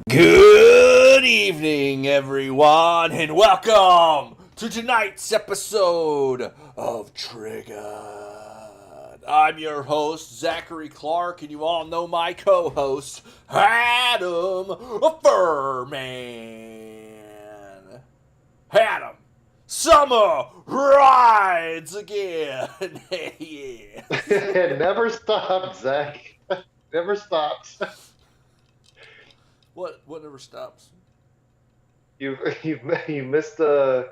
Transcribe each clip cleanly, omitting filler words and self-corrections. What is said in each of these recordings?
Good evening, everyone, and welcome to tonight's episode of Triggered. I'm your host, Zachary Clark, and you all know my co-host, Adam Furman. Adam, summer rides again. Yeah. It never stops, Zach. Never stops. What never stops? You missed Mr.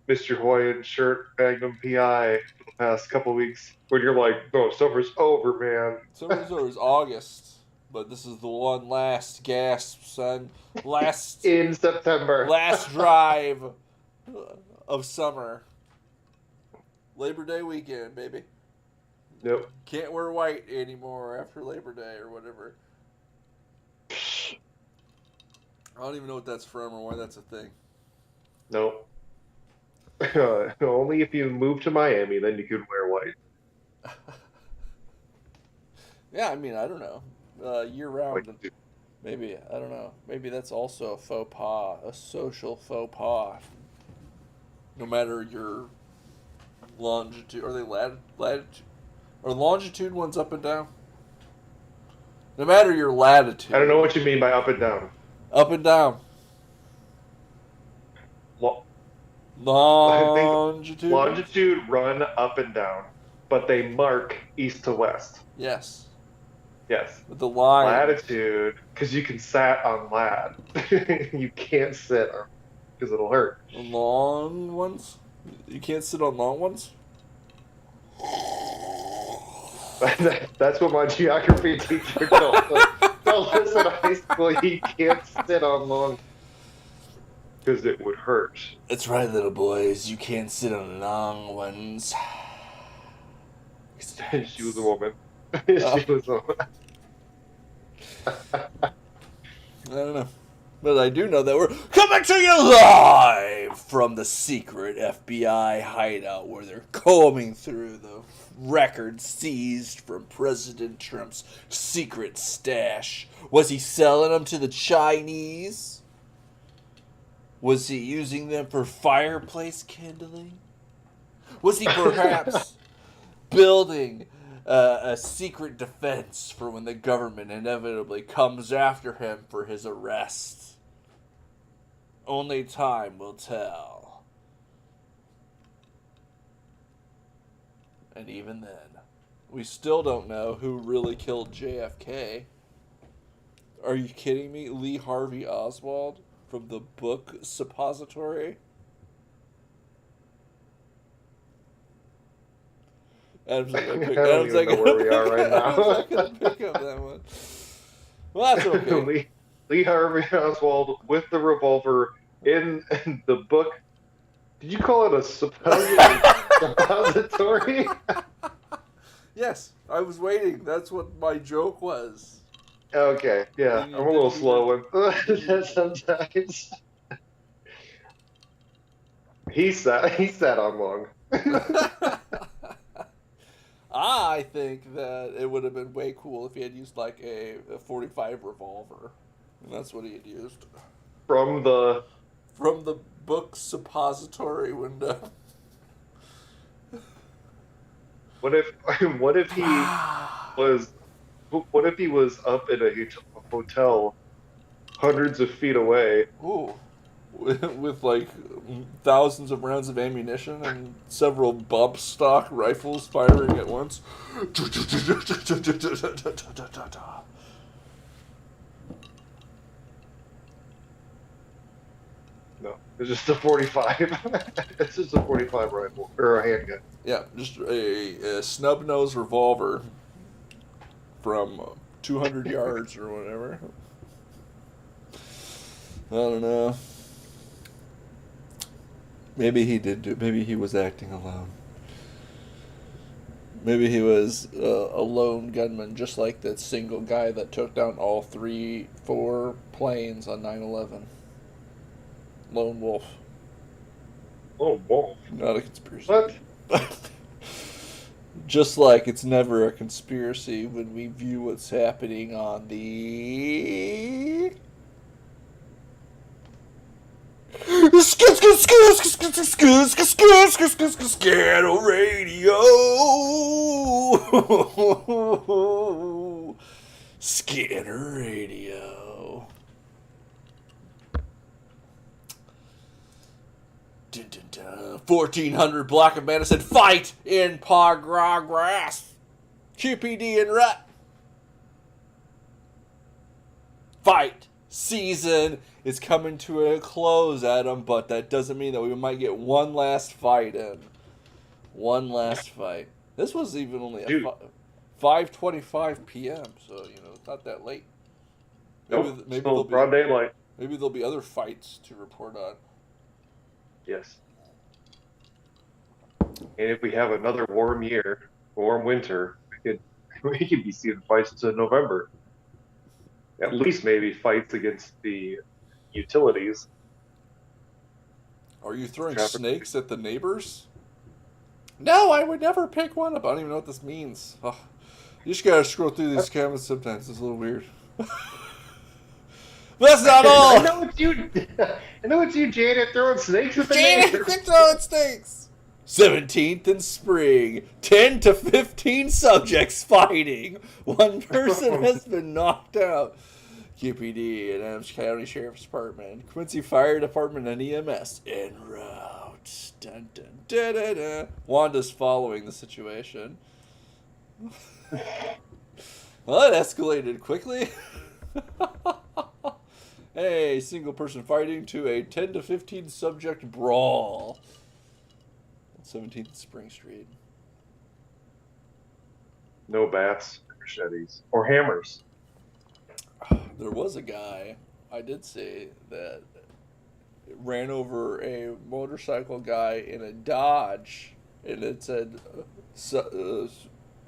Hawaiian shirt Magnum PI for the past couple weeks when you're like, no, summer's over, man. Summer's over is August, but this is the one last gasp, son. Last In September. last drive of summer. Labor Day weekend, baby. Nope. Can't wear white anymore after Labor Day or whatever. I don't even know what that's from or why that's a thing. Nope. Only if you move to Miami, then you could wear white. Yeah, I mean, I don't know. Year round, Like, maybe, I don't know. Maybe that's also a faux pas, a social faux pas. No matter your longitude, are they latitude? Are longitude ones up and down? No matter your latitude. I don't know what you mean by up and down. Up and down. I think Longitude. longitude run up and down, but they mark east to west. Yes. Yes. With the line. Latitude, because you can sat on lat. You can't sit on because it'll hurt. Long ones? You can't sit on long ones? That's what my geography teacher told us. Told us in high school you can't sit on long because it would hurt. That's right, little boys. You can't sit on long ones. She was a woman. She was a woman. I don't know. But I do know that we're coming to you live from the secret FBI hideout where they're combing through the records seized from President Trump's secret stash. Was he selling them to the Chinese? Was he using them for fireplace kindling? Was he perhaps building a secret defense for when the government inevitably comes after him for his arrest? Only time will tell. And even then, we still don't know who really killed JFK. Are you kidding me? Lee Harvey Oswald from the book Suppository? Adam's like, I don't even know where we are right now. Adam's not gonna pick up that one. Well, that's okay. Lee Harvey Oswald with the revolver in the book. Did you call it a suppository? Yes, I was waiting. That's what my joke was. Okay, yeah, I'm a little slow with that sometimes. He sat on long. I think that it would have been way cool if he had used like a 45 revolver. And that's what he had used. From the book Suppository window. What if he was up in a hotel hundreds of feet away? Ooh. With like thousands of rounds of ammunition and several bump stock rifles firing at once. No, it's just a 45. It's just a 45 rifle or a handgun. Yeah, just a snub nose revolver from 200 yards or whatever. I don't know. Maybe he did do. Maybe he was acting alone. Maybe he was a lone gunman, just like that single guy that took down all 4 planes on 9/11. Lone wolf. Oh, wolf. Not a conspiracy. What? Just like it's never a conspiracy when we view what's happening on the Scandal Radio. Scanner Radio. 1400 block of Madison. Fight in Progress. QPD and Rut. Fight season is coming to a close, Adam, but that doesn't mean that we might get one last fight in. One last fight. This was even only at 5:25 p.m., so, it's not that late. Maybe still broad daylight. Maybe there'll be other fights to report on. Yes. And if we have another warm winter, we could be seeing fights into November. At least maybe fights against the utilities. Are you throwing snakes at the neighbors? No, I would never pick one up. I don't even know what this means. Oh, you just gotta scroll through these comments sometimes. It's a little weird. That's not all. I know it's you, Janet, throwing snakes at the neighbors. Janet, quit throwing snakes. 17th in spring. 10 to 15 subjects fighting. One person has been knocked out. QPD and Adams County Sheriff's Department, Quincy Fire Department, and EMS en route. Dun, dun, dun, dun, dun. Wanda's following the situation. Well, that escalated quickly. Hey, single person fighting to a 10 to 15 subject brawl. 17th Spring Street. No bats, machetes, or hammers. There was a guy, I did say, that ran over a motorcycle guy in a Dodge, and it said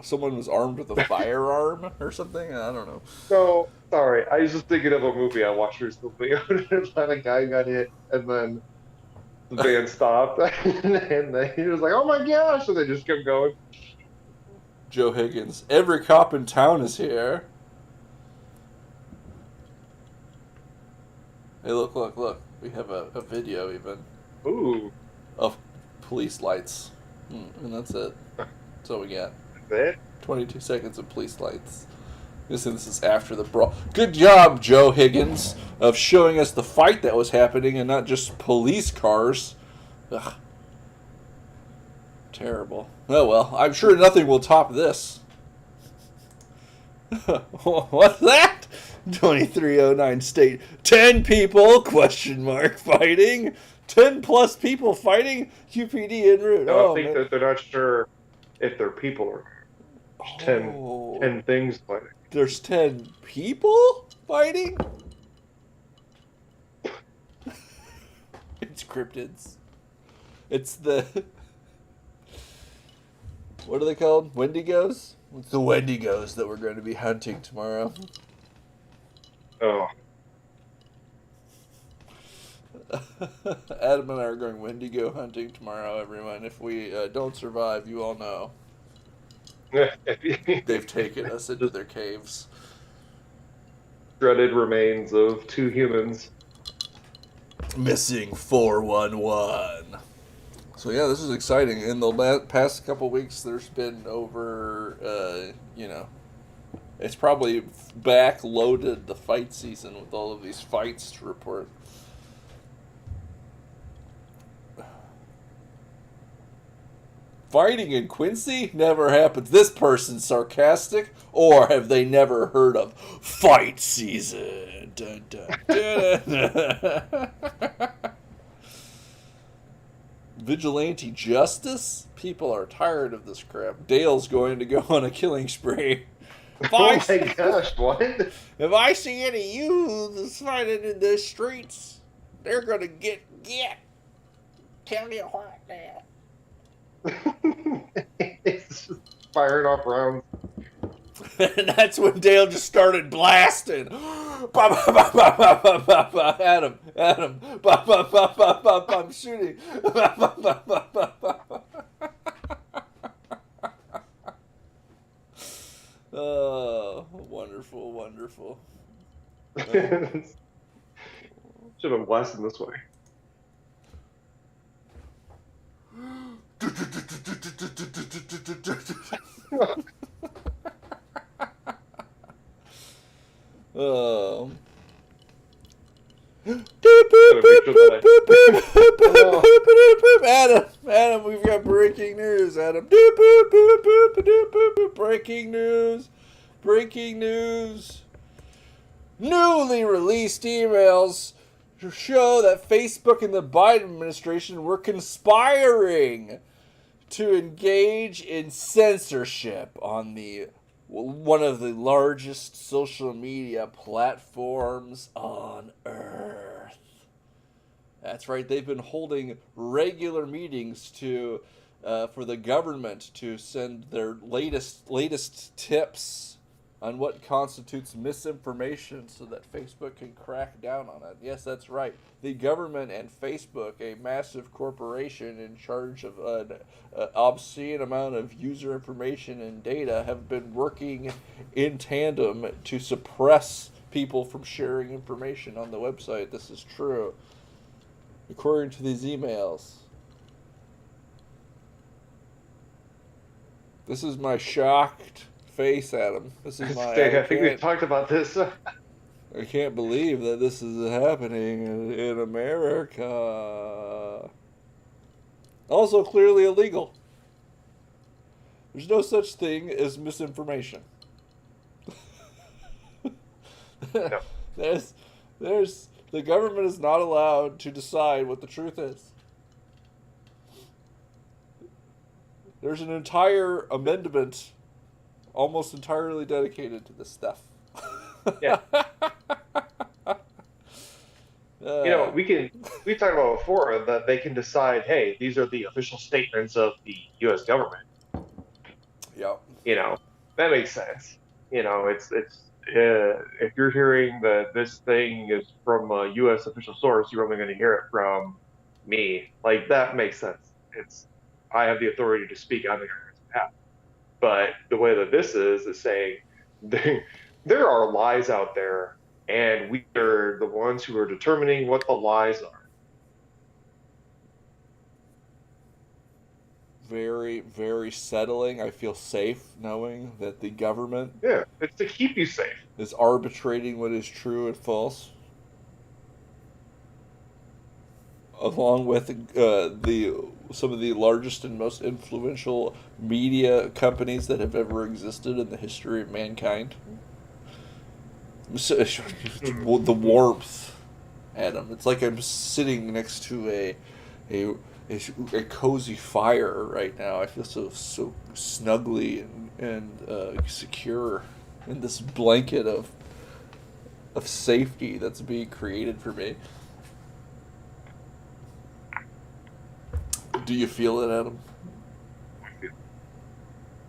someone was armed with a firearm or something. I don't know. No, sorry. I was just thinking of a movie I watched recently. A guy got hit, and then the van stopped, and then he was like, "Oh my gosh!" and they just kept going. Joe Higgins. Every cop in town is here. Hey, look. We have a video even. Ooh. Of police lights. And that's it. That's all we got. That's it? 22 seconds of police lights. This is after the brawl. Good job, Joe Higgins, of showing us the fight that was happening and not just police cars. Ugh. Terrible. Oh well, I'm sure nothing will top this. What's that? 2309 state. 10 people, fighting. 10 plus people fighting? QPD en route. No, I think that they're not sure if they're people or 10 things fighting. There's 10 people fighting? It's cryptids. It's the... What are they called? Wendigos? It's the Wendigos that we're going to be hunting tomorrow. Oh. Adam and I are going Wendigo hunting tomorrow, everyone. If we don't survive, you all know. They've taken us into their caves. Shredded remains of 2 humans. Missing 411. So yeah, this is exciting. In the past couple weeks, there's been over, it's probably back-loaded the fight season with all of these fights to report. Fighting in Quincy never happens. This person's sarcastic, or have they never heard of fight season? Dun, dun, dun. Vigilante justice? People are tired of this crap. Dale's going to go on a killing spree. Oh my gosh, what? If I see any youths fighting in the streets, they're going to get. Tell you what, Dale. It's just firing off rounds. And that's when Dale just started blasting. Adam, I'm shooting. Oh, wonderful, wonderful. Should have been blasting this way. Um. Adam, we've got breaking news, Adam. Breaking news. Breaking news. Newly released emails show that Facebook and the Biden administration were conspiring to engage in censorship on the one of the largest social media platforms on Earth. That's right. They've been holding regular meetings to for the government to send their latest tips on what constitutes misinformation so that Facebook can crack down on it. Yes, that's right. The government and Facebook, a massive corporation in charge of an obscene amount of user information and data, have been working in tandem to suppress people from sharing information on the website. This is true, according to these emails. This is my shocked face, Adam. This is my. I think we talked about this. I can't believe that this is happening in America. Also, clearly illegal. There's no such thing as misinformation. No. There's the government is not allowed to decide what the truth is. There's an entire amendment almost entirely dedicated to this stuff. Yeah. We talked about before that they can decide, hey, these are the official statements of the U.S. government. Yeah. That makes sense. It's if you're hearing that this thing is from a U.S. official source, you're only going to hear it from me. Like, that makes sense. I have the authority to speak on the government's behalf. But the way that this is saying there are lies out there, and we are the ones who are determining what the lies are. Very, very settling. I feel safe knowing that the government It's to keep you safe. is arbitrating what is true and false, along with some of the largest and most influential media companies that have ever existed in the history of mankind. So, the warmth, Adam. It's like I'm sitting next to a cozy fire right now. I feel so snugly and secure in this blanket of safety that's being created for me. Do you feel it, Adam?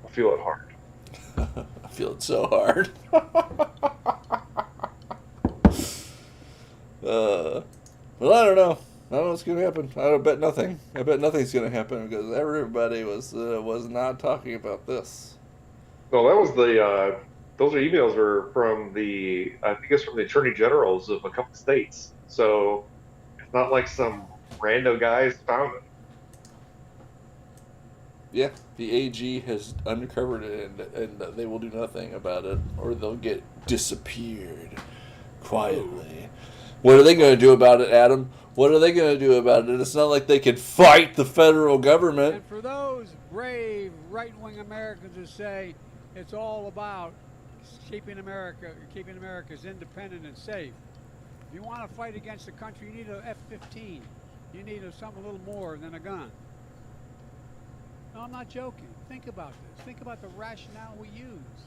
I feel it hard. I feel it so hard. Well, I don't know. I don't know what's going to happen. I bet nothing. I bet nothing's going to happen because everybody was not talking about this. Well, that was those emails were from I think it's from the attorney generals of a couple states. So it's not like some rando guys found it. Yeah, the AG has uncovered it, and they will do nothing about it, or they'll get disappeared quietly. What are they going to do about it, Adam? What are they going to do about it? It's not like they can fight the federal government. And for those brave right-wing Americans who say it's all about keeping America's independent and safe, if you want to fight against the country, you need an F-15. You need something a little more than a gun. No, I'm not joking. Think about this. Think about the rationale we use.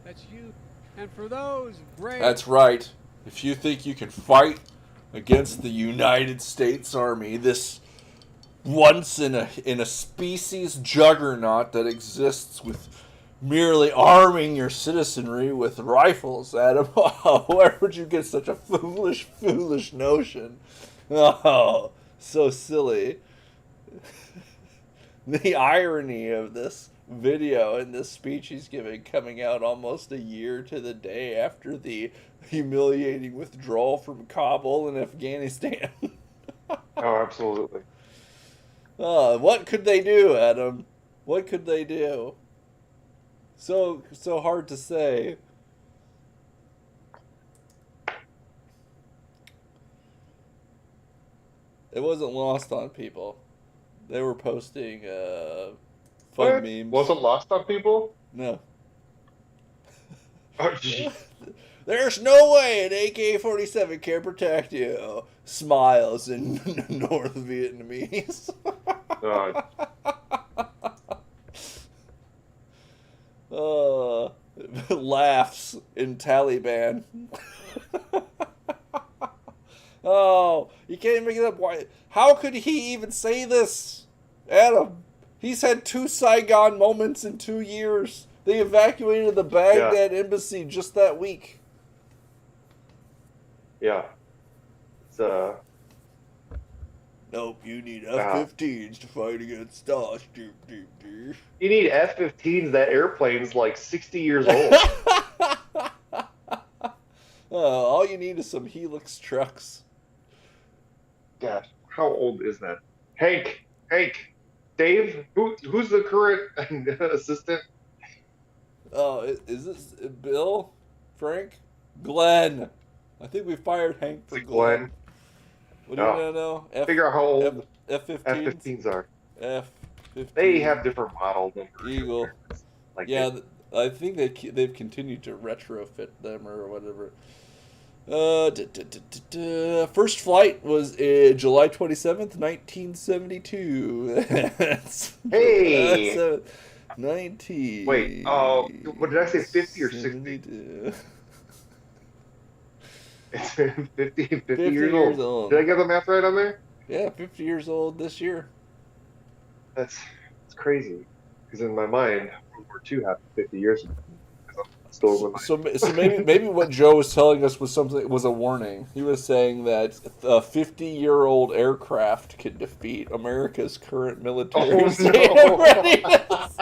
That's you. And for those brave... That's right. If you think you can fight against the United States Army, this once in a species juggernaut that exists with merely arming your citizenry with rifles, Adam, where would you get such a foolish notion? Oh, so silly. The irony of this video in this speech he's giving, coming out almost a year to the day after the humiliating withdrawal from Kabul in Afghanistan. Oh, absolutely. What could they do, Adam? What could they do? So hard to say. It wasn't lost on people. They were posting fun What? memes. Wasn't lost on people? No. Oh, gee. There's no way an AK-47 can protect you. Smiles in North Vietnamese. God. Laughs in Taliban. Oh, you can't even make it up. Why? How could he even say this? Adam, he's had 2 Saigon moments in 2 years. They evacuated the Baghdad embassy just that week. Yeah. It's Nope, you need F-15s to fight against us. you need F-15s. That airplane's like 60 years old. All you need is some Helix trucks. Gosh, how old is that? Hank, Dave, who's the current assistant? Oh, is this Bill? Frank? Glenn. I think we fired Hank for It's Glenn. What do you No. want to know? Figure out how old F-15s? F-15s are. F-15. They have different models. Eagle. Like Yeah, I think they've continued to retrofit them or whatever. First flight was July 27th, 1972. Hey! That's 19. Wait, what did I say, 50 or 60? 72. It's 50 50 years old. Did I get the math right on there? Yeah, 50 years old this year. It's crazy. Because in my mind, World War II happened 50 years ago. 'Cause I'm still in my So maybe what Joe was telling us was a warning. He was saying that a 50-year-old aircraft could defeat America's current military state of readiness.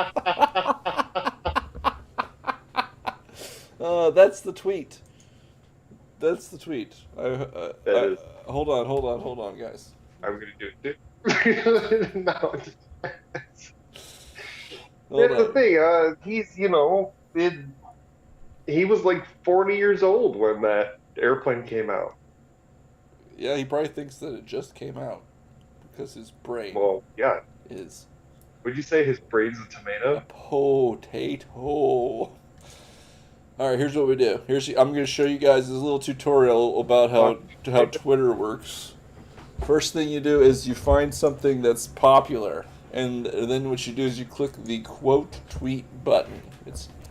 That's the tweet. That's the tweet. Hold on, guys. I'm going to do it too. No. Hold That's the on. thing. He was like 40 years old when that airplane came out. Yeah, he probably thinks that it just came out because his brain Well, yeah. is Would you say his brain's a a tomato? potato. All right, here's what we do. I'm going to show you guys this little tutorial about how Twitter works. First thing you do is you find something that's popular, and then what you do is you click the quote tweet button.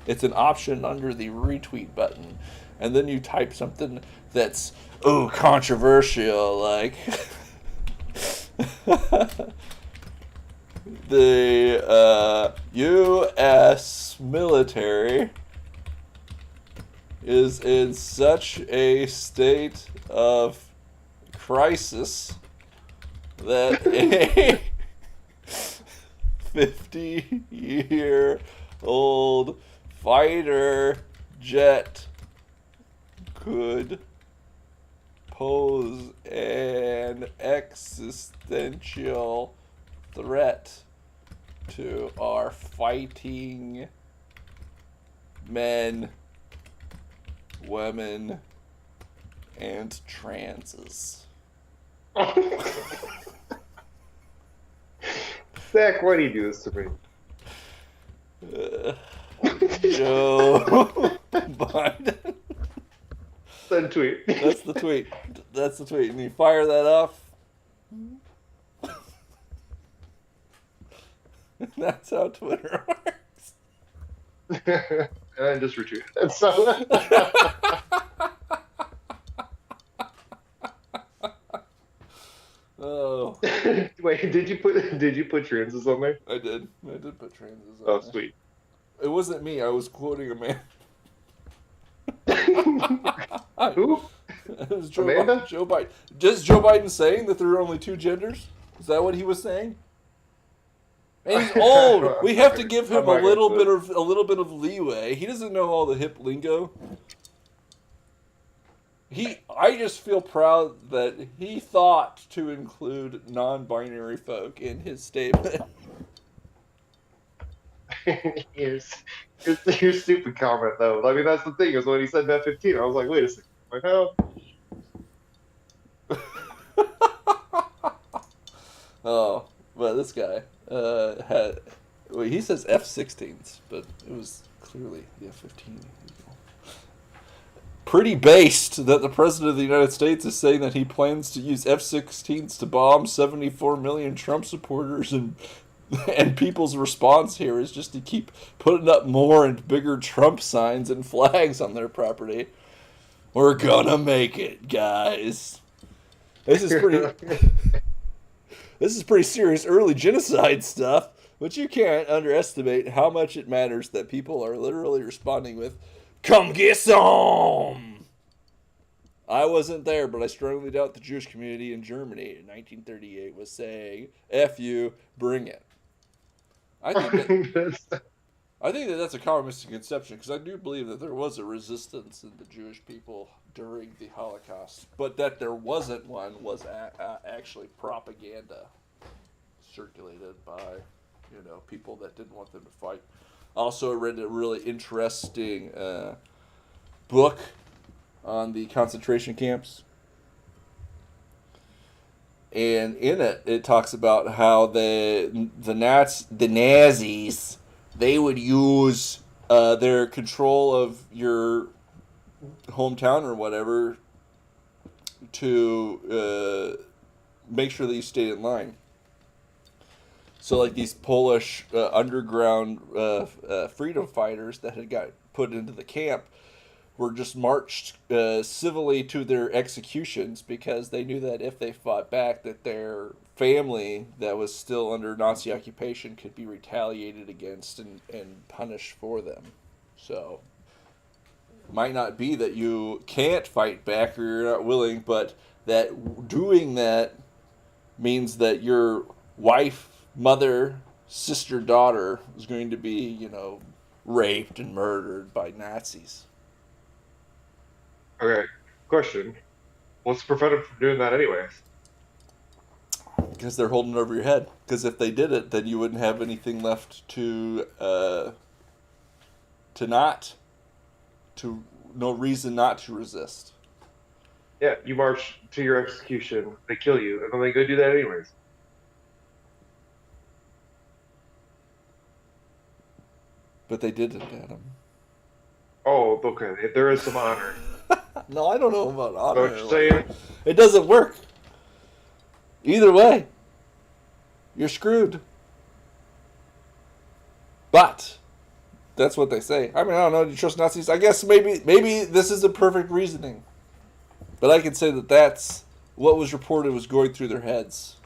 It's an option under the retweet button, and then you type something that's controversial, like the U.S. military is in such a state of crisis that a 50-year-old fighter jet could pose an existential threat to our fighting men, women, and transes. Zach, why do you do this to me? Joe Biden. Send tweet. That's the tweet. That's the tweet. And you fire that off. That's how Twitter works. And just retweet it. And so, Oh, wait, did you put trances on there? I did put transes on Oh, there. sweet. It wasn't me. I was quoting a man. Who? It was Joe Amanda? Joe Biden. Just Joe Biden saying that there are only 2 genders? Is that what he was saying? And he's old. We have to give him I'm not a little gonna- bit of leeway. He doesn't know all the hip lingo. I just feel proud that he thought to include non-binary folk in his statement. Here's your stupid comment though. I mean, that's the thing is when he said F-15, I was like, wait a second. I'm like, oh. Oh, but this guy had. Well, he says F-16s, but it was clearly the F-15. Pretty based that the President of the United States is saying that he plans to use F-16s to bomb 74 million Trump supporters, and people's response here is just to keep putting up more and bigger Trump signs and flags on their property. We're gonna make it, guys. This is pretty serious early genocide stuff, but you can't underestimate how much it matters that people are literally responding with, "Come get some!" I wasn't there, but I strongly doubt the Jewish community in Germany in 1938 was saying, "F you, bring it." I think that that's a common misconception, because I do believe that there was a resistance in the Jewish people during the Holocaust, but that there wasn't one was actually propaganda circulated by, people that didn't want them to fight. Also, I read a really interesting book on the concentration camps. And in it, it talks about how the Nazis, they would use their control of your hometown or whatever to make sure that you stayed in line. So, like these Polish underground freedom fighters that had got put into the camp were just marched civilly to their executions, because they knew that if they fought back, that their family that was still under Nazi occupation could be retaliated against and punished for them. So, it might not be that you can't fight back or you're not willing, but that doing that means that your wife, mother, sister, daughter is going to be, raped and murdered by Nazis. Okay, question. What's to prevent them from doing that anyways? Because they're holding it over your head. Because if they did it, then you wouldn't have anything left no reason not to resist. Yeah, you march to your execution, they kill you, and then they go do that anyways. But they didn't, Adam. Oh, okay. There is some honor. No, I don't know about honor. What you're saying? It doesn't work. Either way, you're screwed. But that's what they say. I mean, I don't know. Do you trust Nazis? I guess maybe this is a perfect reasoning. But I can say that that's what was reported was going through their heads.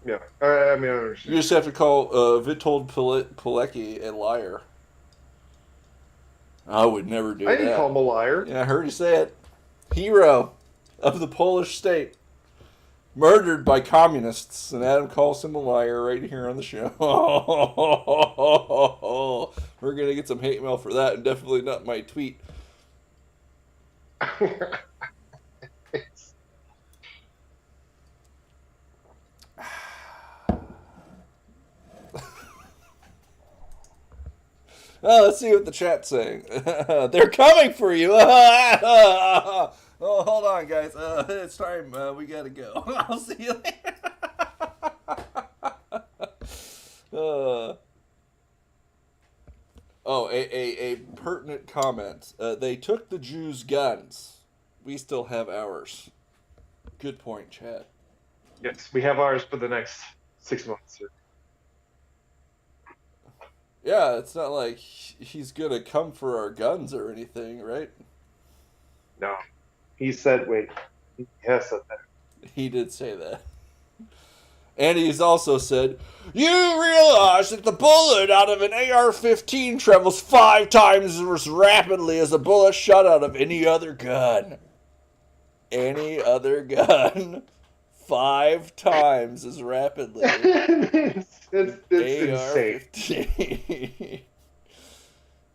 Yeah, I mean, I understand. You just have to call Witold Pilecki a liar. I would never do that. I didn't call him a liar. Yeah, I heard you say it. Hero of the Polish state. Murdered by communists. And Adam calls him a liar right here on the show. We're going to get some hate mail for that, and definitely not my tweet. Oh, let's see what the chat's saying. They're coming for you. Oh, hold on, guys. It's time. We gotta go. I'll see you later. A pertinent comment. They took the Jews' guns. We still have ours. Good point, chat. Yes, we have ours for the next 6 months. Yeah, it's not like he's gonna come for our guns or anything, right? No. He said, wait. He has said that. He did say that. And he's also said, you realize that the bullet out of an AR-15 travels 5 times as rapidly as a bullet shot out of any other gun. Any other gun. 5 times as rapidly. it's insane.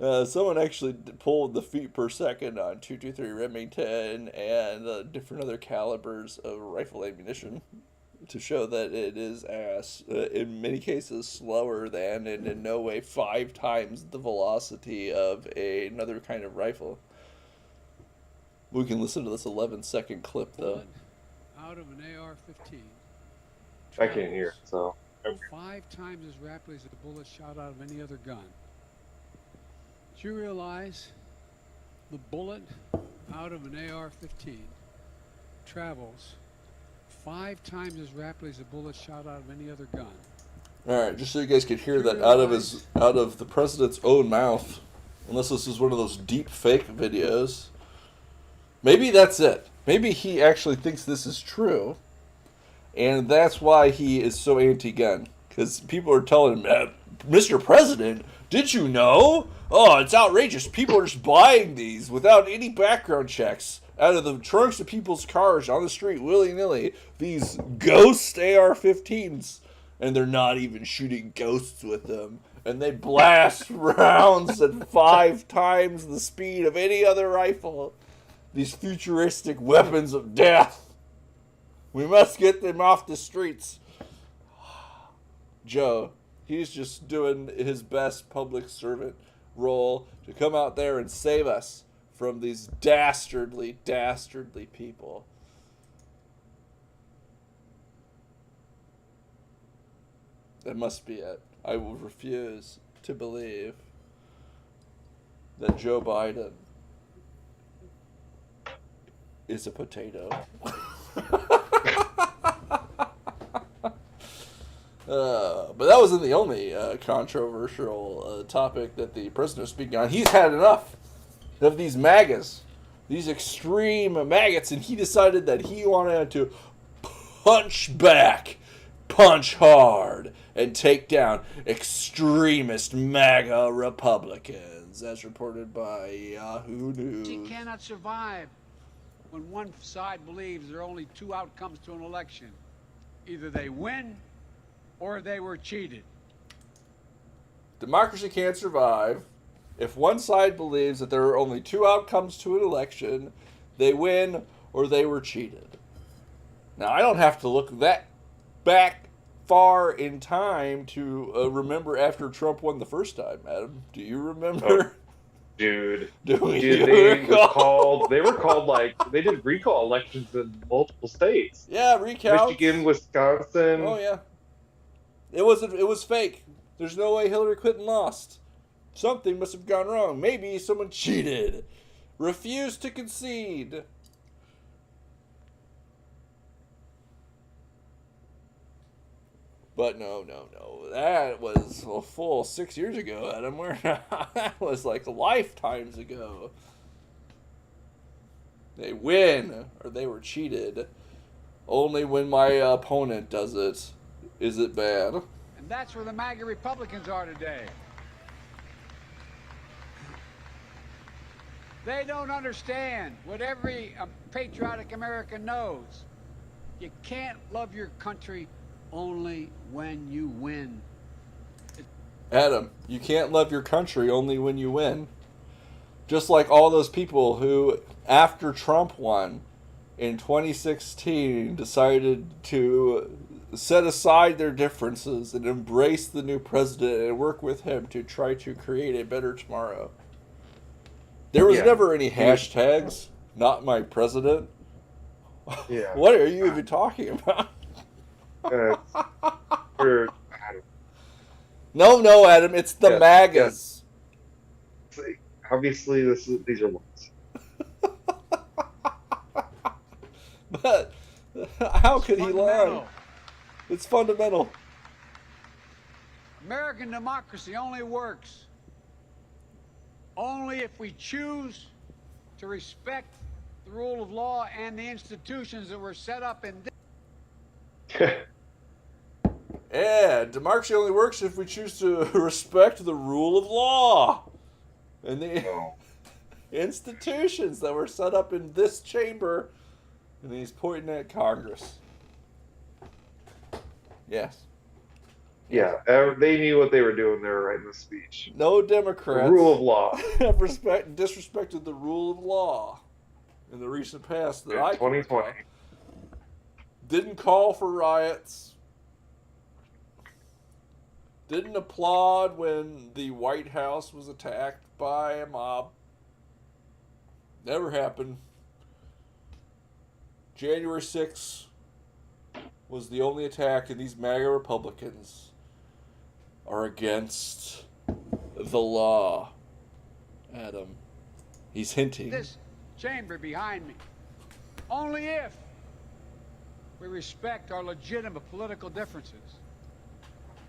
AR-15. Someone actually pulled the feet per second on 223 Remington and different other calibers of rifle ammunition to show that it is in many cases slower than, and in no way 5 times the velocity of another kind of rifle. We can listen to this 11-second clip though. Bullet out of an AR-15. I can't hear, so. 5 times as rapidly as a bullet shot out of any other gun. Did you realize the bullet out of an AR-15 travels 5 times as rapidly as a bullet shot out of any other gun? All right, just so you guys could hear that out of the president's own mouth, unless this is one of those deep fake videos. Maybe that's it. Maybe he actually thinks this is true, and that's why he is so anti-gun. Because people are telling him, Mr. President, did you know? Oh, it's outrageous. People are just buying these without any background checks out of the trunks of people's cars on the street willy-nilly. These ghost AR-15s, and they're not even shooting ghosts with them. And they blast rounds at 5 times the speed of any other rifle. These futuristic weapons of death. We must get them off the streets. Joe, he's just doing his best public servant role to come out there and save us from these dastardly people. That must be it. I will refuse to believe that Joe Biden is a potato. But that wasn't the only controversial topic that the president was speaking on. He's had enough of these MAGAs, these extreme maggots, and he decided that he wanted to punch back, punch hard, and take down extremist MAGA Republicans, as reported by Yahoo News. You cannot survive when one side believes there are only 2 outcomes to an election. Either they win or they were cheated. Democracy can't survive if one side believes that there are only 2 outcomes to an election: they win or they were cheated. Now, I don't have to look that back far in time to remember after Trump won the first time, Adam. Do you remember? Oh, dude, They were called like, they did recall elections in multiple states. Yeah, recounts. Michigan, Wisconsin. Oh yeah. It was fake. There's no way Hillary Clinton lost. Something must have gone wrong. Maybe someone cheated. Refused to concede. But no. That was a full 6 years ago, Adam. That was like lifetimes ago. They win, or they were cheated. Only when my opponent does it is it bad. And that's where the MAGA Republicans are today. They don't understand what every patriotic American knows. You can't love your country only when you win. Adam, you can't love your country only when you win. Just like all those people who, after Trump won in 2016, decided to set aside their differences and embrace the new president and work with him to try to create a better tomorrow. There was never any hashtags, not my president. Yeah. What are you even talking about? No, Adam, it's the MAGAs. Yeah. Obviously, these are ones. But how could he lie? It's fundamental. American democracy only works only if we choose to respect the rule of law and the institutions that were set up in this. Yeah, democracy only works if we choose to respect the rule of law and the institutions that were set up in this chamber. And he's pointing at Congress. Yes. Yeah, they knew what they were doing. They were writing the speech. No The Democrats rule of law have disrespected the rule of law in the recent past that in I can 2020. recall. Didn't call for riots. Didn't applaud when the White House was attacked by a mob. Never happened. January 6th was the only attack, and these MAGA Republicans are against the law. Adam, he's hinting. This chamber behind me. Only if we respect our legitimate political differences.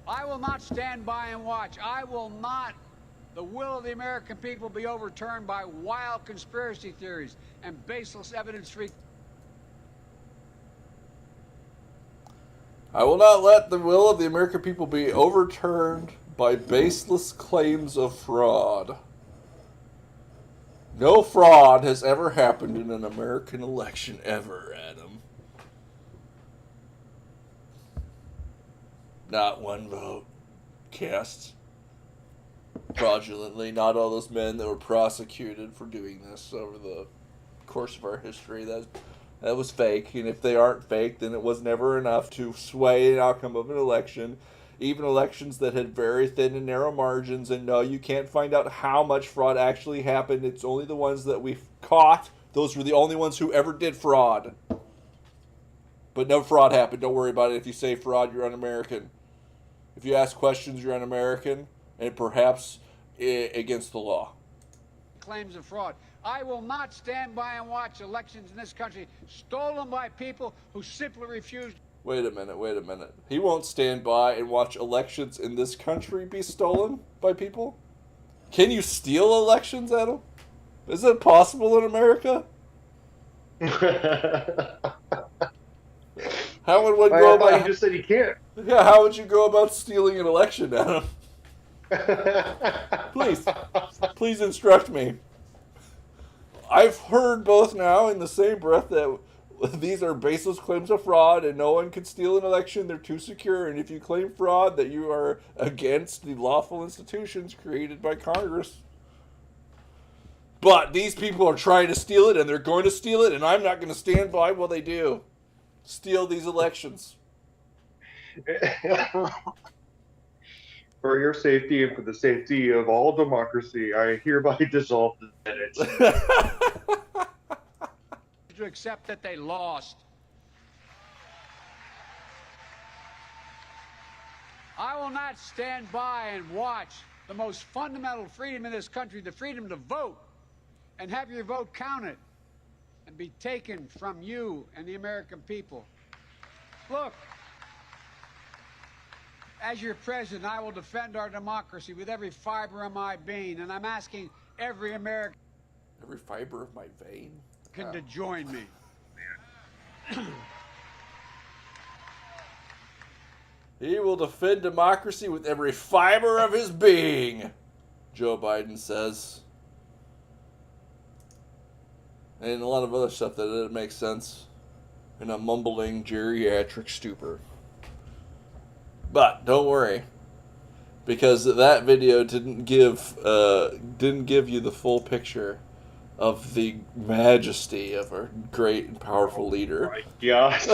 I will not stand by and watch. I will not. The will of the American people be overturned by wild conspiracy theories and baseless evidence-free. I will not let the will of the American people be overturned by baseless claims of fraud. No fraud has ever happened in an American election ever, Adam. Not one vote cast fraudulently. Not all those men that were prosecuted for doing this over the course of our history. That was fake. And if they aren't fake, then it was never enough to sway an outcome of an election. Even elections that had very thin and narrow margins. And no, you can't find out how much fraud actually happened. It's only the ones that we've caught. Those were the only ones who ever did fraud. But no fraud happened. Don't worry about it. If you say fraud, you're un-American. If you ask questions, you're un-American, and perhaps against the law. Claims of fraud. I will not stand by and watch elections in this country stolen by people who simply refuse. Wait a minute. He won't stand by and watch elections in this country be stolen by people? Can you steal elections, Adam? Is it possible in America? How would one go about? You just said you can't. Yeah, how would you go about stealing an election, Adam? Please instruct me. I've heard both now in the same breath that these are baseless claims of fraud and no one can steal an election. They're too secure. And if you claim fraud, that you are against the lawful institutions created by Congress. But these people are trying to steal it, and they're going to steal it, and I'm not going to stand by while they do. Steal these elections. For your safety and for the safety of all democracy, I hereby dissolve the Senate. To accept that they lost. I will not stand by and watch the most fundamental freedom in this country, the freedom to vote, and have your vote counted and be taken from you and the American people. Look, as your president, I will defend our democracy with every fiber of my being, and I'm asking every American. Every fiber of my vein? To join me. He will defend democracy with every fiber of his being, Joe Biden says. And a lot of other stuff that didn't make sense in a mumbling geriatric stupor. But don't worry, because that video didn't give you the full picture of the majesty of our great and powerful leader. Oh my gosh.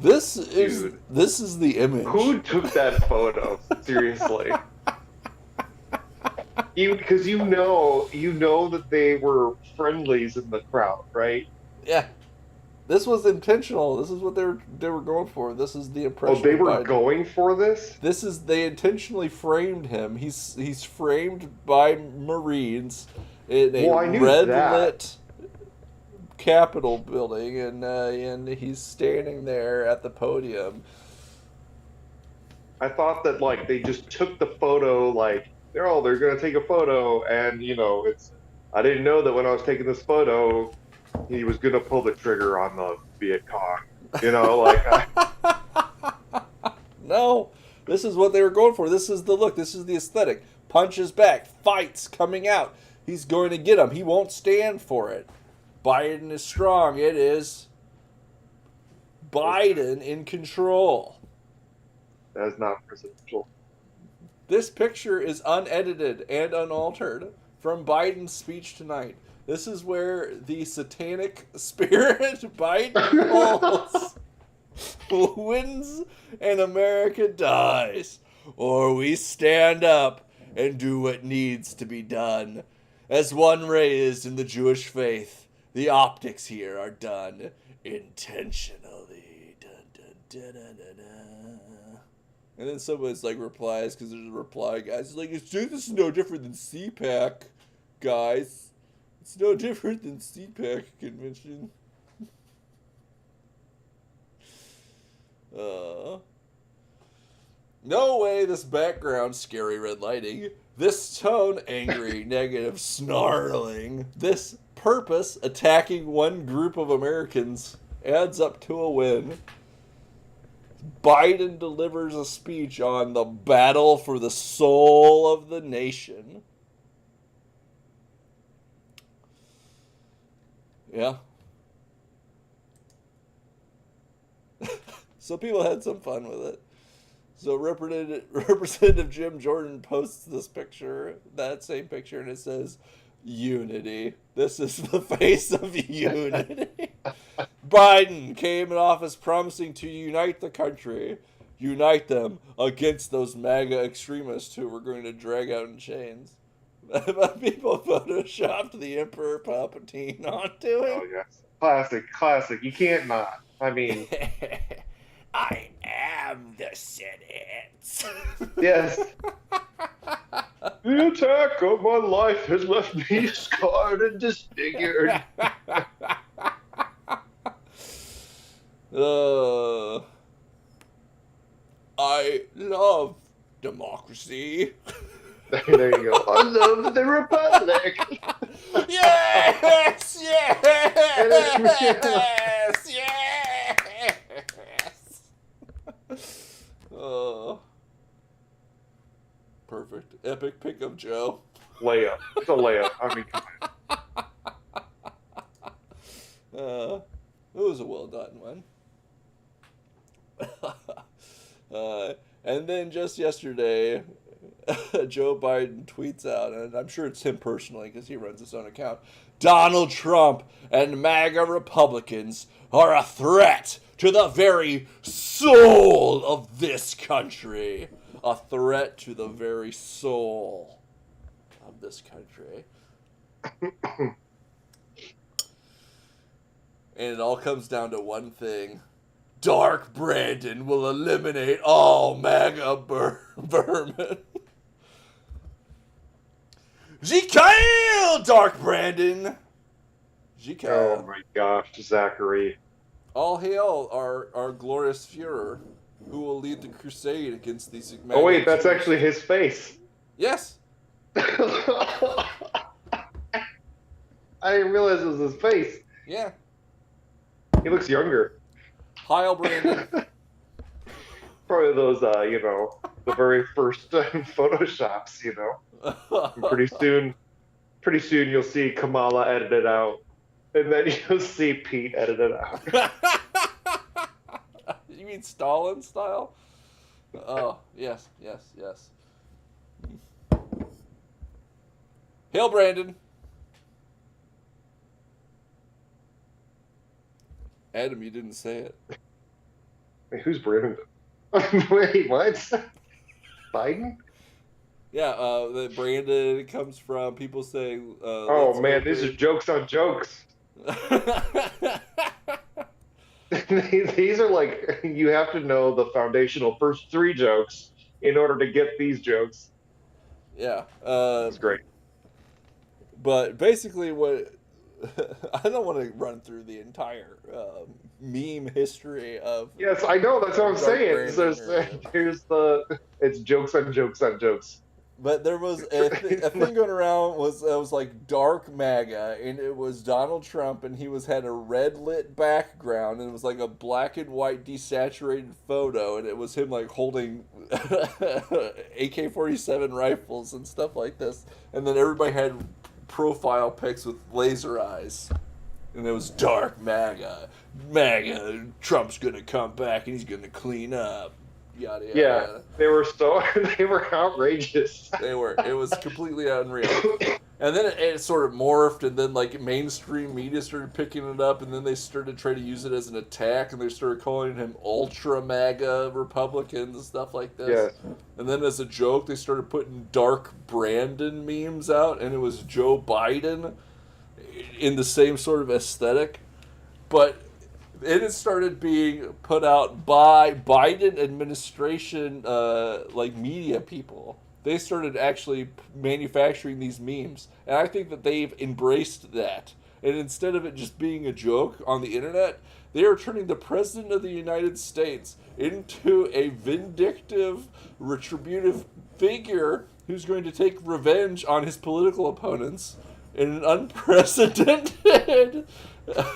This is the image. Who took that photo? Seriously. Because you know that they were friendlies in the crowd, right? Yeah. This was intentional. This is what they were going for. This is the impression. Oh, they were going for this? They intentionally framed him. He's framed by Marines in a red-lit Capitol building, and he's standing there at the podium. I thought that they just took the photo, they're gonna take a photo, and I didn't know that when I was taking this photo, he was gonna pull the trigger on the Viet Cong. No, this is what they were going for. This is the look. This is the aesthetic. Punches back, fights coming out. He's going to get him. He won't stand for it. Biden is strong. It is Biden in control. That is not presidential. This picture is unedited and unaltered from Biden's speech tonight. This is where the satanic spirit Biden holds wins and America dies. Or we stand up and do what needs to be done. As one raised in the Jewish faith, the optics here are done intentionally. Dun, dun, dun, dun, dun, dun. And then someone's like replies, because there's a reply, guys. It's like, this is no different than CPAC, guys. It's no different than CPAC convention. No way this background, scary red lighting. This tone, angry, negative, snarling. This purpose, attacking one group of Americans, adds up to a win. Biden delivers a speech on the battle for the soul of the nation. Yeah. So people had some fun with it. So Representative Jim Jordan posts this picture, that same picture, and it says, unity. This is the face of unity. Biden came in office promising to unite the country, unite them against those MAGA extremists who were going to drag out in chains. People photoshopped the Emperor Palpatine onto him. Oh, yes. Classic. You can't not. I mean... I am the Senate. Yes. The attack of my life has left me scarred and disfigured. I love democracy. There you go. I love the Republic. Yes! Perfect. Epic pick of Joe. Layup. It's a layup. I mean, come on. It was a well done one. And then just yesterday, Joe Biden tweets out, and I'm sure it's him personally because he runs his own account, Donald Trump and MAGA Republicans are a threat to the very soul of this country. A threat to the very soul of this country. And it all comes down to one thing. Dark Brandon will eliminate all MAGA vermin. Jekyll, Dark Brandon. Jekyll. Oh my gosh, Zachary. All hail our glorious Führer, who will lead the crusade against these MAGA. Oh wait, that's actually his face. Yes. I didn't realize it was his face. Yeah. He looks younger. Heil Brandon. Probably those, the very first Photoshops, And pretty soon you'll see Kamala edited out, and then you'll see Pete edited out. You mean Stalin style? Oh, yes. Hail Brandon. Adam, you didn't say it. Wait, who's Brandon? Wait, what? Biden? Yeah, the Brandon comes from people saying... oh, man, these are jokes on jokes. These are like, you have to know the foundational first three jokes in order to get these jokes. Yeah. That's great. But basically what... I don't want to run through the entire meme history of... Yes, I know. That's what I'm saying. It's jokes on jokes on jokes. But there was a thing going around was like dark MAGA, and it was Donald Trump, and he had a red lit background, and it was like a black and white desaturated photo, and it was him like holding AK-47 rifles and stuff like this, and then everybody had profile pics with laser eyes. And it was dark MAGA. MAGA, Trump's gonna come back and he's gonna clean up. Yada yada. Yeah, Yada. they were outrageous. They were. It was completely unreal. And then it sort of morphed, and then like mainstream media started picking it up, and then they started trying to use it as an attack, and they started calling him Ultra MAGA Republicans and stuff like this. Yes. And then as a joke, they started putting Dark Brandon memes out, and it was Joe Biden in the same sort of aesthetic. But it had started being put out by Biden administration, like media people. They started actually manufacturing these memes, and I think that they've embraced that. And instead of it just being a joke on the internet, they are turning the President of the United States into a vindictive, retributive figure who's going to take revenge on his political opponents in an unprecedented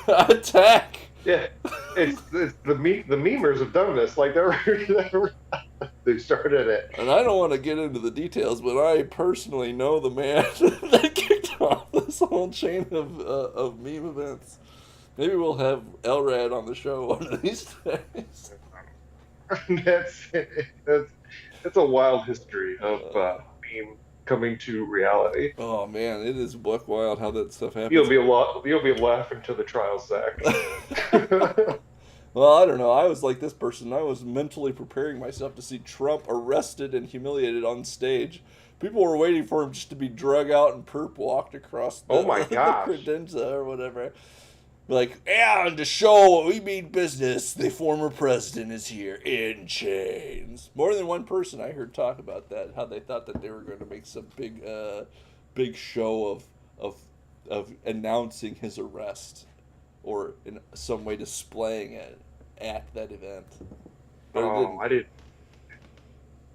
attack. Yeah, it's the memers have done this. Like they started it. And I don't want to get into the details, but I personally know the man that kicked off this whole chain of meme events. Maybe we'll have Elrad on the show one of these days. That's a wild history of meme coming to reality. Oh man, it is buck wild how that stuff happens. You'll be laughing to the trial, Zach. Well, I don't know. I was like this person. I was mentally preparing myself to see Trump arrested and humiliated on stage. People were waiting for him just to be drug out and perp walked across the, Oh my the gosh. credenza or whatever. Like, and to show what we mean business, the former president is here in chains. More than one person I heard talk about that, how they thought that they were going to make some big show of announcing his arrest, or in some way displaying it at that event. But I didn't.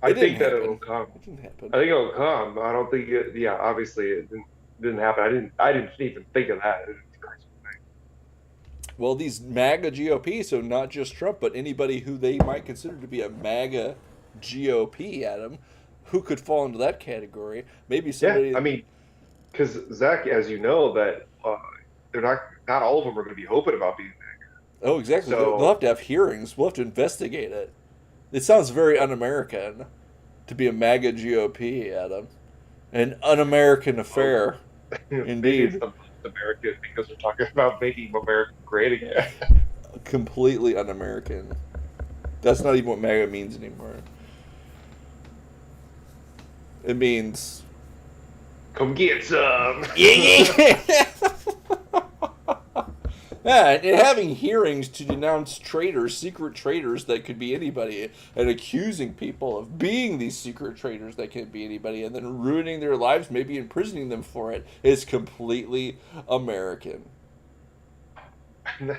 I It didn't think that happen. it'll come. It didn't happen. I think it'll come. I don't think it. Yeah, obviously it didn't happen. I didn't even think of that. It's a crazy thing. Well, these MAGA GOP, so not just Trump, but anybody who they might consider to be a MAGA GOP, Adam, who could fall into that category? Maybe somebody. Yeah, I mean, because Zach, as you know, that they're not all of them are going to be hoping about being MAGA. Oh, exactly. So- They'll have to have hearings. We'll have to investigate it. It sounds very un-American to be a MAGA GOP, Adam. An un-American affair. Maybe Indeed. it's the most American because they're talking about making America great again. Completely un-American. That's not even what MAGA means anymore. It means... Come get some. Yeah. Yeah, and having hearings to denounce traitors, secret traitors that could be anybody, and accusing people of being these secret traitors that can be anybody, and then ruining their lives, maybe imprisoning them for it, is completely American.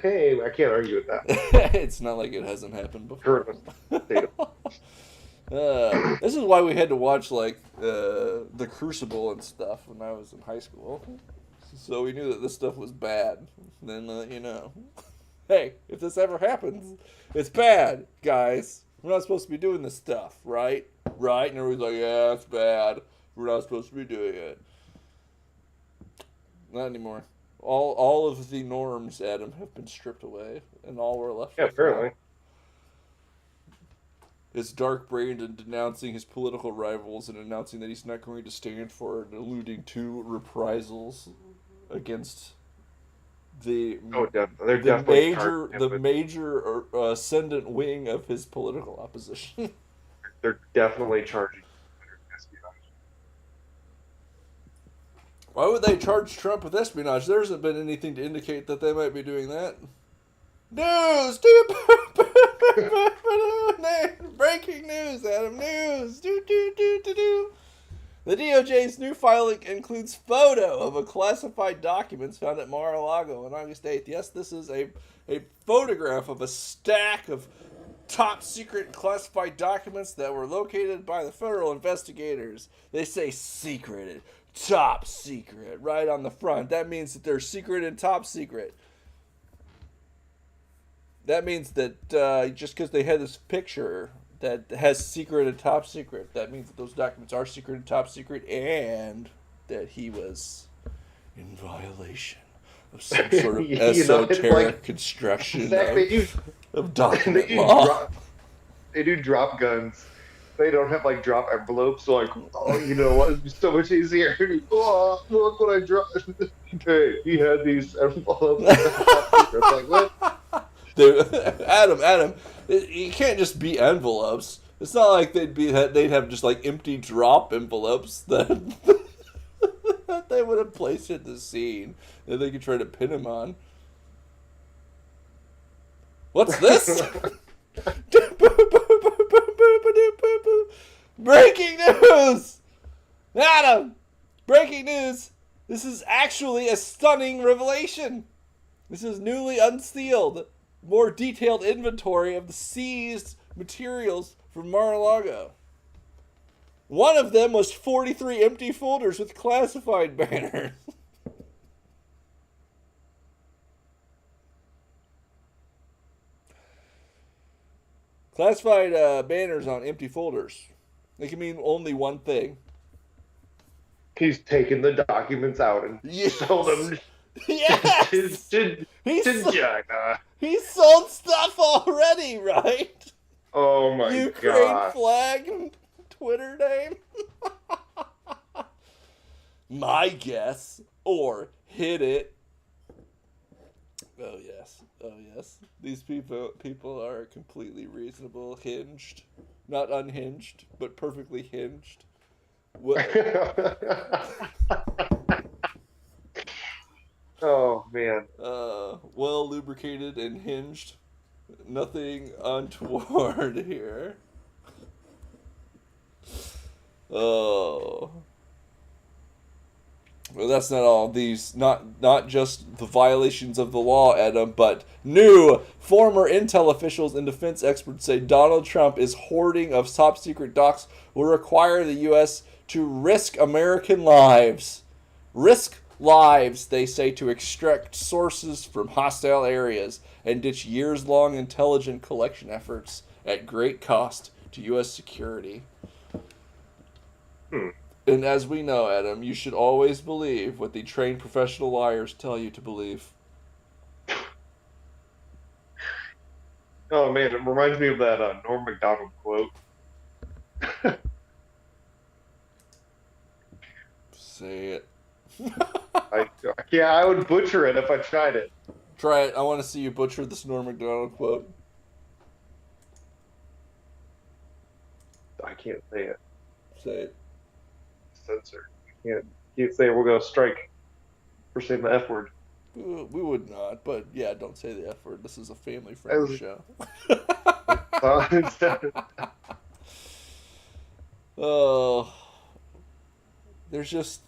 Hey, I can't argue with that. It's not like it hasn't happened before. Current state of This is why we had to watch like The Crucible and stuff when I was in high school. So we knew that this stuff was bad. Then you know, hey, if this ever happens, it's bad, guys. We're not supposed to be doing this stuff, right? Right? And everybody's like, yeah, it's bad. We're not supposed to be doing it. Not anymore. All of the norms, Adam, have been stripped away, and all we're left Yeah, with now apparently. is Dark Brandon denouncing his political rivals and announcing that he's not going to stand for and alluding to reprisals against the Oh, definitely. They're definitely targeting him with- major ascendant wing of his political opposition. They're definitely charging espionage. Why would they charge Trump with espionage? There hasn't been anything to indicate that they might be doing that. News! Breaking news, Adam. News! The DOJ's new filing includes photo of a classified documents found at Mar-a-Lago on August 8th. Yes, this is a photograph of a stack of top secret classified documents that were located by the federal investigators. They say secret, top secret, right on the front. That means that they're secret and top secret. That means that just because they had this picture that has secret and top secret, that means that those documents are secret and top secret, and that he was in violation of some sort of You know, it's esoteric like- construction Zach, they do of document they do law. they do drop guns. They don't have like drop envelopes. So like, oh, you know what? It'd be so much easier. Oh, look what I dropped. Hey, he had these envelopes. It's like, what? Dude, Adam, you can't just be envelopes. It's not like they'd have just like empty drop envelopes that that they would have placed at the scene that they could try to pin him on. What's this? Breaking news! Adam! Breaking news! This is actually a stunning revelation. This is newly unsealed, more detailed inventory of the seized materials from Mar-a-Lago. One of them was 43 empty folders with classified banners. Classified banners on empty folders. They can mean only one thing. He's taken the documents out and Yes. sold them Yes! to He's China. He sold stuff already, right? Oh my Ukraine god. flag Twitter name. My guess, or hit it. Oh yes, oh yes. These people are completely reasonable, hinged, not unhinged, but perfectly hinged. Oh man. Well lubricated and hinged. Nothing untoward here. Oh. Well, that's not all. These not just the violations of the law, Adam, but new former intel officials and defense experts say Donald Trump is hoarding of top secret docs will require the U.S. to risk American lives. Risk lives, they say, to extract sources from hostile areas and ditch years-long intelligence collection efforts at great cost to U.S. security. And as we know, Adam, you should always believe what the trained professional liars tell you to believe. Oh man, it reminds me of that Norm Macdonald quote. Say it. I would butcher it if I tried it. Try it. I want to see you butcher this Norm Macdonald quote. I can't say it. Say it. Censored. Can't say it. We're gonna strike for saying the F word. We would not, but yeah, don't say the F word. This is a family-friendly show. Oh, there's just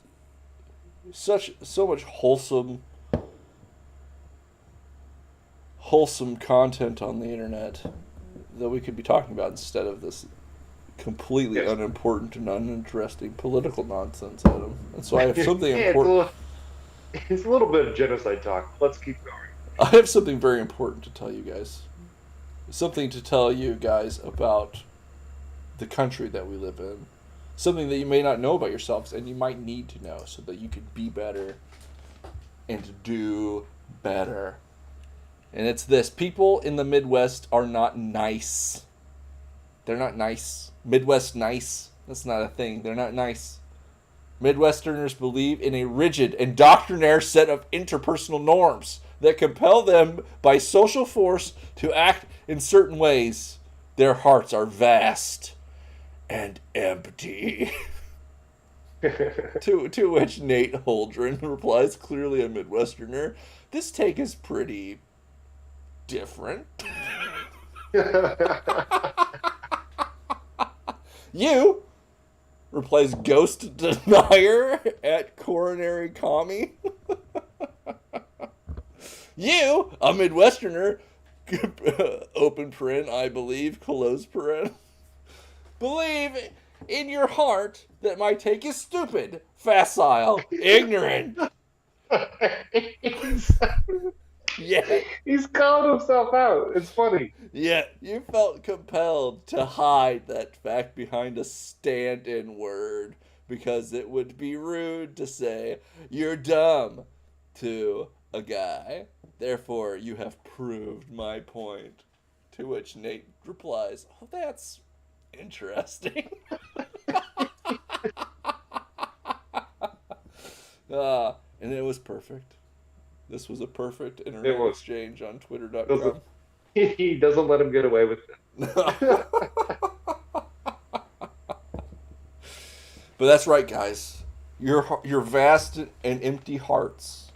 so much wholesome content on the internet that we could be talking about instead of this completely unimportant and uninteresting political nonsense, Adam. And so I have something important. It's a little bit of genocide talk. Let's keep going. I have something very important to tell you guys. Something to tell you guys about the country that we live in. Something that you may not know about yourselves and you might need to know so that you can be better and do better. And it's this. People in the Midwest are not nice. They're not nice. Midwest nice? That's not a thing. They're not nice. Midwesterners believe in a rigid and doctrinaire set of interpersonal norms that compel them by social force to act in certain ways. Their hearts are vast and empty. To which Nate Holdren replies, clearly a Midwesterner, this take is pretty different. You, replies Ghost Denier at Coronary Commie. You, a Midwesterner, open paren, I believe, close paren, believe in your heart that my take is stupid, facile, ignorant. Yeah. He's calling himself out. It's funny. Yet you felt compelled to hide that fact behind a stand-in word because it would be rude to say you're dumb to a guy. Therefore, you have proved my point. To which Nate replies, "Oh, that's interesting." And it was perfect. This was a perfect internet It was. exchange on Twitter.com. He doesn't let him get away with it. But that's right, guys. Your vast and empty hearts,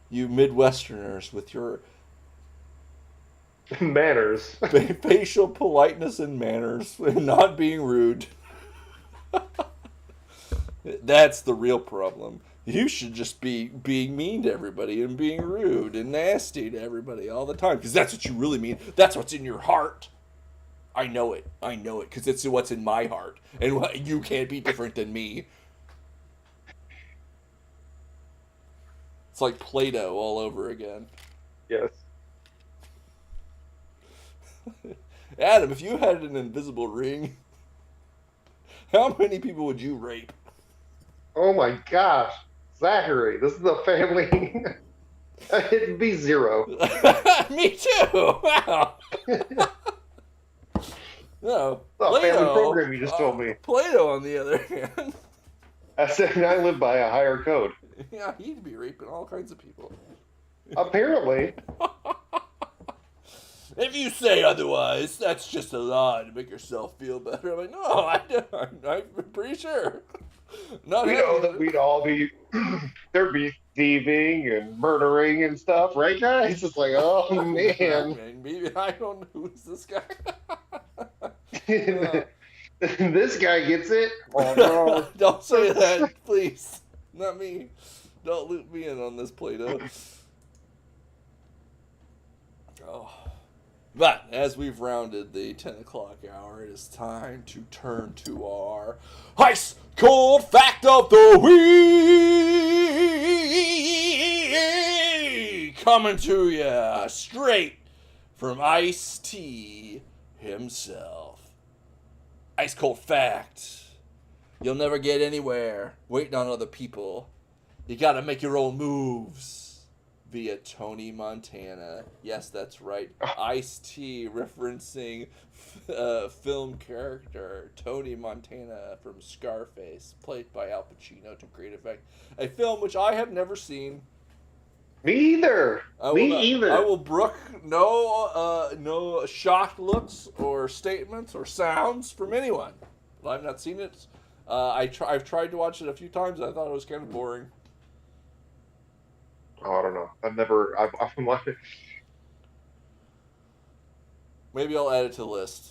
you Midwesterners with your Manners. facial politeness and manners and not being rude. That's the real problem. You should just be being mean to everybody and being rude and nasty to everybody all the time, because that's what you really mean. That's what's in your heart. I know it, because it's what's in my heart, and you can't be different than me. It's like Play-Doh all over again. Yes. Adam, if you had an invisible ring, how many people would you rape? Oh my gosh. Zachary, this is a family. It'd be 0. Me too. Wow. No. It's a family program you just told me. Play-Doh, on the other hand. I said I live by a higher code. Yeah, he'd be raping all kinds of people. Apparently. If you say otherwise, that's just a lie to make yourself feel better. I'm like, no, I'm pretty sure. Not We know that we'd all be, there'd be thieving and murdering and stuff, right, guys? It's like, oh man. Maybe I don't know who's this guy. This guy gets it. Oh no. Don't say that, please. Not me. Don't loop me in on this Play-Doh. Oh. But as we've rounded the 10 o'clock hour, it is time to turn to our ice cold fact of the week. Coming to you straight from Ice-T himself. Ice cold fact. You'll never get anywhere waiting on other people. You gotta make your own moves. Via Tony Montana. Yes, that's right. Ice-T referencing film character Tony Montana from Scarface, played by Al Pacino to great effect. A film which I have never seen. Me either. Either. I will brook no shocked looks or statements or sounds from anyone. I've not seen it. I've tried to watch it a few times. I thought it was kind of boring. Oh, I don't know. I'm like, Maybe I'll add it to the list.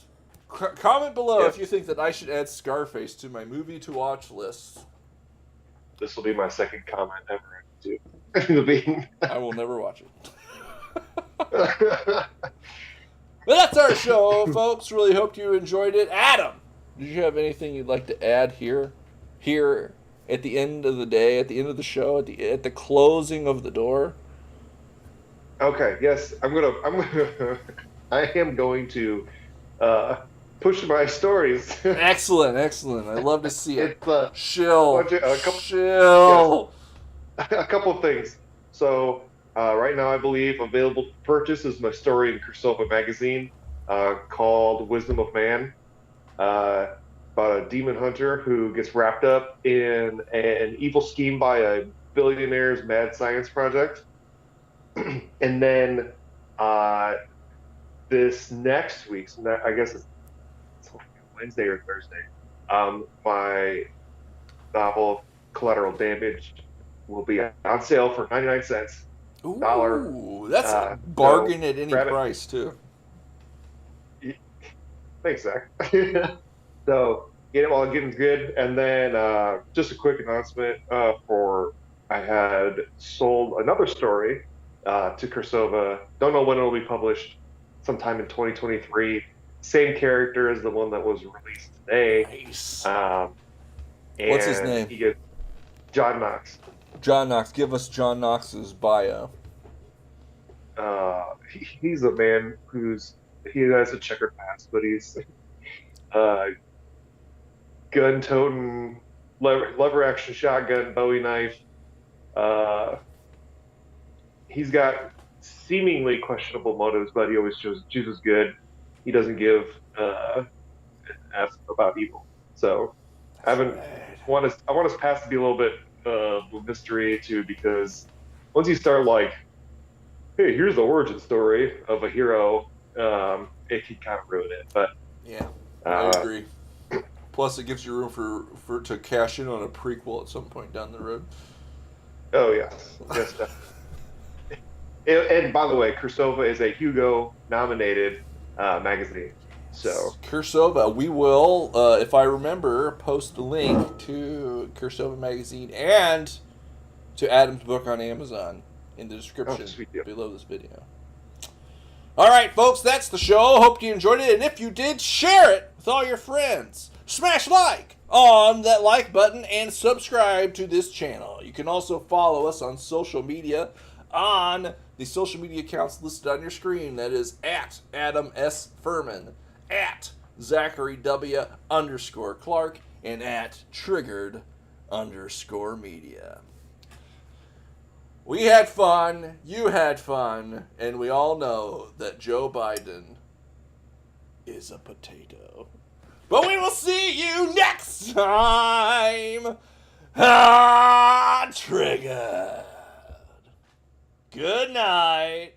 Comment below Yep. if you think that I should add Scarface to my movie to watch list. this will be my second comment ever to. I will never watch it. But that's our show, folks. Really hope you enjoyed it. Adam, did you have anything you'd like to add here? Here at the end of the day, at the end of the show, at the closing of the door? Okay, yes, I am going to push my stories. Excellent. I love to see it. It's Shill. Yes. A couple of things. So right now, I believe available to purchase is my story in Kursova magazine called "Wisdom of Man," about a demon hunter who gets wrapped up in an evil scheme by a billionaire's mad science project, and then this next week, so I guess it's Wednesday or Thursday, my novel "Collateral Damage" will be on sale for 99 cents. Ooh, that's a bargain at any price, too. Thanks, Zach. So, get it while it's getting good. And then just a quick announcement I had sold another story to Kursova. Don't know when it'll be published, sometime in 2023. Same character as the one that was released today. Nice. What's his name? He gets John Knox. John Knox. Give us John Knox's bio. He's a man he has a checkered past, but he's gun-toting, lever-action shotgun, Bowie knife, he's got seemingly questionable motives, but he always chooses good. He doesn't give an F about evil. So I want his past to be a little bit of mystery too, because once you start like, hey, here's the origin story of a hero, it can kind of ruin it. But Yeah, I agree. Plus, it gives you room for to cash in on a prequel at some point down the road. oh yes, yes, definitely. And by the way, Kursova is a Hugo nominated magazine. So Kursova, we will, if I remember, post a link to Kursova magazine and to Adam's book on Amazon in the description below this video. All right, folks, that's the show. Hope you enjoyed it, and if you did, share it with all your friends. Smash like on that like button and subscribe to this channel. You can also follow us on social media on the social media accounts listed on your screen. That is at Adam S. Furman, at Zachary W. _Clark, and at Triggered _Media. We had fun, you had fun, and we all know that Joe Biden is a potato. But we will see you next time. Triggered. Good night.